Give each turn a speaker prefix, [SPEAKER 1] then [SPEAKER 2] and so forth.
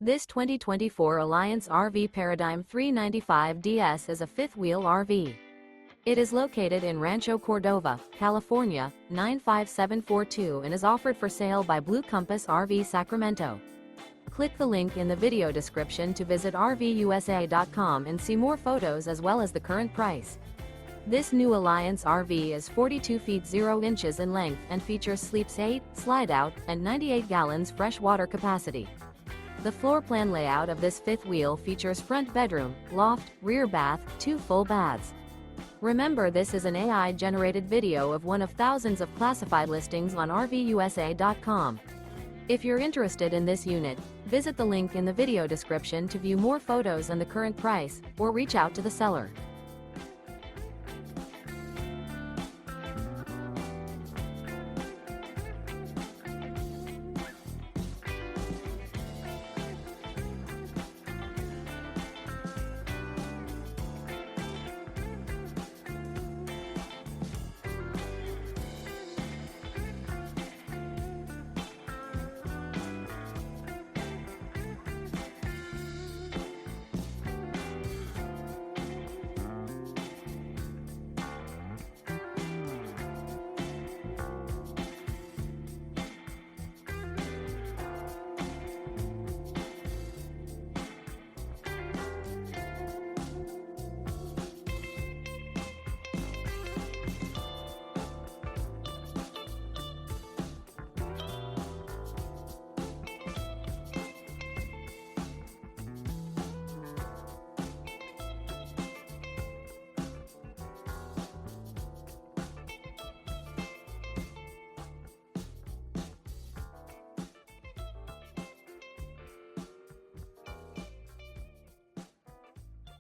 [SPEAKER 1] This 2024 Alliance RV Paradigm 395DS is a fifth-wheel RV. It is located in Rancho Cordova, California, 95742 and is offered for sale by Blue Compass RV Sacramento. Click the link in the video description to visit RVUSA.com and see more photos as well as the current price. This new Alliance RV is 42 feet 0 inches in length and features sleeps 8, slide-out, and 98 gallons fresh water capacity. The floor plan layout of this fifth wheel features front bedroom, loft, rear bath, 2 full baths. Remember, this is an AI-generated video of one of thousands of classified listings on RVUSA.com. If you're interested in this unit, visit the link in the video description to view more photos and the current price, or reach out to the seller.